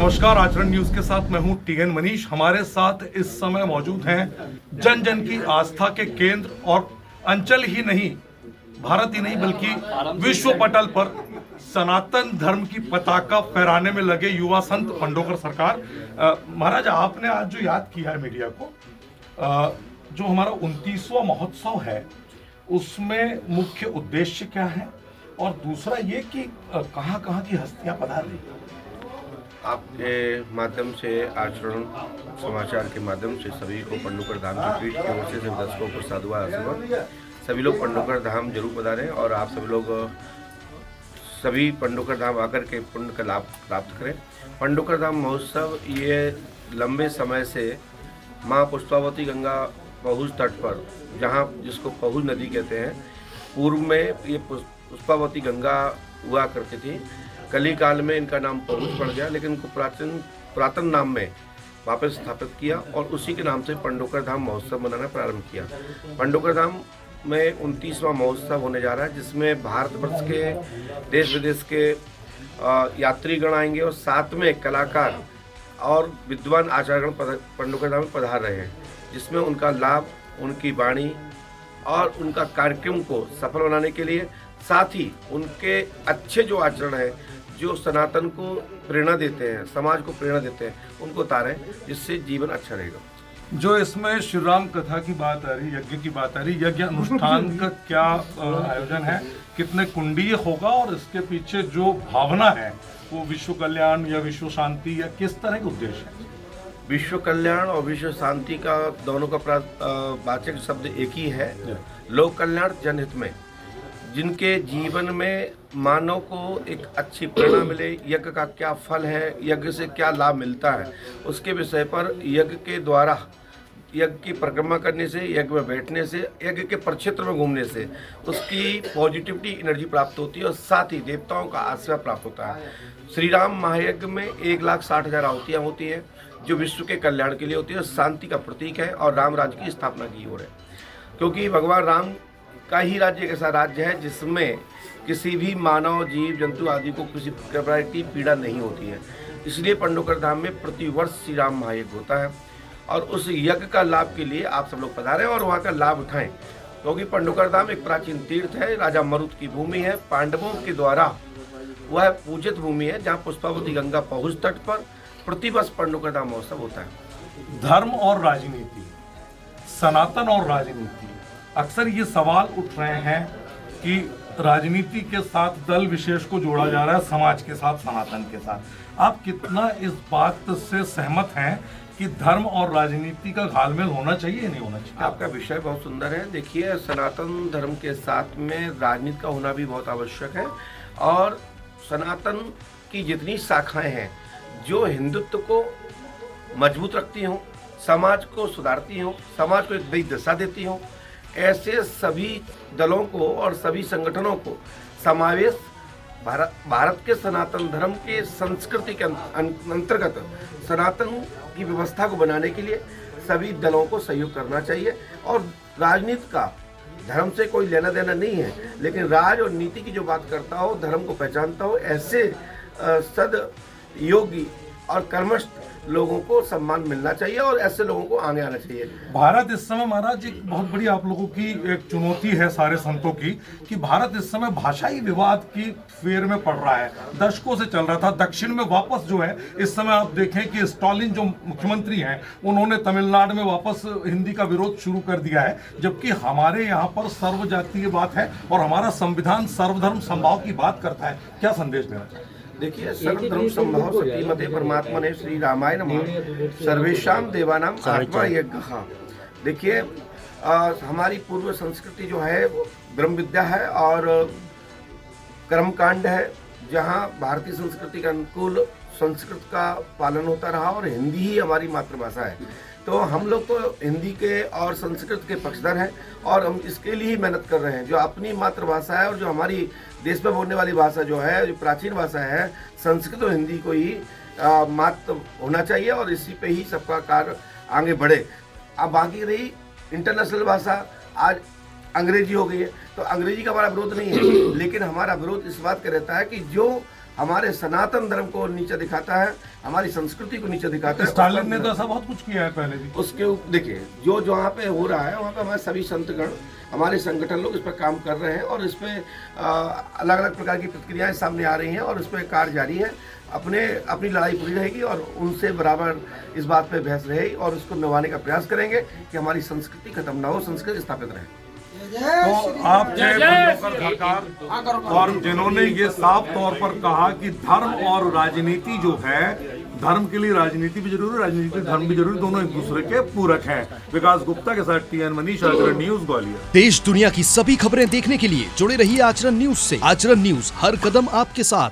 नमस्कार, आचरण न्यूज के साथ मैं हूं टीएन मनीष। हमारे साथ इस समय मौजूद हैं जन जन की आस्था के केंद्र और अंचल ही नहीं, भारत ही नहीं बल्कि विश्व पटल पर सनातन धर्म की पताका फहराने में लगे युवा संत पंडोकर सरकार। महाराज, आपने आज जो याद किया है मीडिया को, जो हमारा 29वां महोत्सव है, उसमें मुख्य उद्देश्य क्या है और दूसरा ये कि कहाँ की हस्तियां पधार रही? आपके माध्यम से, आचरण समाचार के माध्यम से सभी को पंडोकर धाम की पीठ की ओर से दर्शकों को साधुवाद आशीर्वाद। सभी लोग पंडोकर धाम जरूर पधारें और आप सभी लोग सभी पंडोकर धाम आकर के पुण्य का लाभ प्राप्त करें। पंडोकर धाम महोत्सव ये लंबे समय से माँ पुष्पावती गंगा पहुज तट पर, जहाँ जिसको पहुज नदी कहते हैं, पूर्व में ये पुष्पावती गंगा हुआ करती थी। कली काल में इनका नाम पहुज पड़ गया, लेकिन इनको पुरातन नाम में वापस स्थापित किया और उसी के नाम से पंडोकर धाम महोत्सव मनाना प्रारंभ किया। पंडोकर धाम में 29वां महोत्सव होने जा रहा है, जिसमें भारतवर्ष के देश विदेश के यात्रीगण आएंगे और साथ में कलाकार और विद्वान आचार्यगण पंडोकर धाम में पधार रहे हैं, जिसमें उनका लाभ, उनकी वाणी और उनका कार्यक्रम को सफल बनाने के लिए, साथ ही उनके अच्छे जो आचरण है, जो सनातन को प्रेरणा देते हैं, समाज को प्रेरणा देते हैं, उनको उतारें, जिससे जीवन अच्छा रहेगा। जो इसमें श्री राम कथा की बात आ रही, यज्ञ की बात आ रही, यज्ञ अनुष्ठान का क्या आयोजन है, कितने कुंडीय होगा और इसके पीछे जो भावना है वो विश्व कल्याण या विश्व शांति या किस तरह के उद्देश्य है? विश्व कल्याण और विश्व शांति का दोनों का वाचक शब्द एक ही है। लोक कल्याण जनहित में, जिनके जीवन में मानव को एक अच्छी प्रेरणा मिले, यज्ञ का क्या फल है, यज्ञ से क्या लाभ मिलता है, उसके विषय पर यज्ञ के द्वारा, यज्ञ की परिक्रमा करने से, यज्ञ में बैठने से, यज्ञ के परिक्षेत्र में घूमने से उसकी पॉजिटिविटी एनर्जी प्राप्त होती है और साथ ही देवताओं का आशीर्वाद प्राप्त होता है। श्री राम महायज्ञ में 1,60,000 आहुतियाँ होती हैं, जो विश्व के कल्याण के लिए होती है, शांति का प्रतीक है और राम राज्य की स्थापना की ओर है। क्योंकि भगवान राम का ही राज्य एक ऐसा राज्य है जिसमें किसी भी मानव, जीव जंतु आदि को किसी प्रकार की पीड़ा नहीं होती है। इसलिए पंडोकर धाम में प्रतिवर्ष श्री राम महायज्ञ होता है और उस यज्ञ का लाभ के लिए आप सब लोग पधारें और वहाँ का लाभ उठाएं। क्योंकि पंडोकर धाम एक प्राचीन तीर्थ है, राजा मरुत की भूमि है, पांडवों के द्वारा वह पूजित भूमि है, जहाँ पुष्पावती गंगा पहुज तट पर प्रतिवर्ष पंडोकर धाम महोत्सव होता है। धर्म और राजनीति, सनातन और राजनीति, अक्सर ये सवाल उठ रहे हैं कि राजनीति के साथ दल विशेष को जोड़ा जा रहा है, समाज के साथ, सनातन के साथ। आप कितना इस बात से सहमत हैं कि धर्म और राजनीति का घालमेल होना चाहिए या नहीं होना चाहिए? आपका विषय बहुत सुंदर है। देखिए, सनातन धर्म के साथ में राजनीति का होना भी बहुत आवश्यक है और सनातन की जितनी शाखाएं हैं जो हिंदुत्व को मजबूत रखती हों, समाज को सुधारती हों, समाज को एक नई दिशा देती हों, ऐसे सभी दलों को और सभी संगठनों को समावेश भारत के सनातन धर्म के संस्कृति के अंतर्गत सनातन की व्यवस्था को बनाने के लिए सभी दलों को सहयोग करना चाहिए। और राजनीति का धर्म से कोई लेना देना नहीं है, लेकिन राज और नीति की जो बात करता हो, धर्म को पहचानता हो, ऐसे सद योगी और कर्मस्थ लोगों को सम्मान मिलना चाहिए और ऐसे लोगों को आगे आना चाहिए। भारत इस समय, महाराज, एक बहुत बड़ी आप लोगों की एक चुनौती है सारे संतों की, कि भारत इस समय भाषाई विवाद की फेर में पड़ रहा है। दशकों से चल रहा था, दक्षिण में वापस जो है, इस समय आप देखें कि स्टालिन जो मुख्यमंत्री हैं, उन्होंने तमिलनाडु में वापस हिंदी का विरोध शुरू कर दिया है, जबकि हमारे यहाँ पर सर्वजातीय बात है और हमारा संविधान सर्वधर्म समभाव की बात करता है। क्या संदेश देना चाहिए? देखिए, सर्वधर्म संभव सतीमते परमात्मने श्री रामाय नमः सर्वेशाम देवानाम आत्मा यज्ञः। देखिए, हमारी पूर्व संस्कृति जो है वो ब्रह्म विद्या है और कर्मकांड है, जहाँ भारतीय संस्कृति के अनुकूल संस्कृत का पालन होता रहा और हिंदी ही हमारी मातृभाषा है। तो हम लोग तो हिंदी के और संस्कृत के पक्षधर हैं और हम इसके लिए ही मेहनत कर रहे हैं। जो अपनी मातृभाषा है और जो हमारी देश में बोलने वाली भाषा जो है, जो प्राचीन भाषा है, संस्कृत और हिंदी को ही मात्र होना चाहिए और इसी पे ही सबका कार्य आगे बढ़े। अब बाकी रही इंटरनेशनल भाषा, आज अंग्रेजी हो गई है, तो अंग्रेजी का हमारा विरोध नहीं है, लेकिन हमारा विरोध इस बात का रहता है कि जो हमारे सनातन धर्म को नीचा दिखाता है, हमारी संस्कृति को नीचा दिखाता है। स्टालिन ने तो ऐसा बहुत कुछ किया है पहले भी। उसके देखिए जो जहाँ पे हो रहा है वहाँ पे हमारे सभी संतगण, हमारे संगठन लोग इस पर काम कर रहे हैं और इस पे अलग अलग प्रकार की प्रतिक्रियाएं सामने आ रही हैं और इस पर कार्य जारी है। अपनी लड़ाई पूरी रहेगी और उनसे बराबर इस बात पे बहस रहेगी और उसको निभाने का प्रयास करेंगे कि हमारी संस्कृति खत्म ना हो, संस्कृति स्थापित रहे। तो आपके पंडोकर सरकार और जिन्होंने ये साफ तौर पर कहा कि धर्म और राजनीति जो है, धर्म के लिए राजनीति भी जरूरी, राजनीति के लिए धर्म भी जरूरी, दोनों एक दूसरे के पूरक हैं। विकास गुप्ता के साथ टीएन मनीष, आचरण न्यूज ग्वालियर। देश दुनिया की सभी खबरें देखने के लिए जुड़े रहिए आचरण न्यूज से। आचरण न्यूज हर कदम आपके साथ।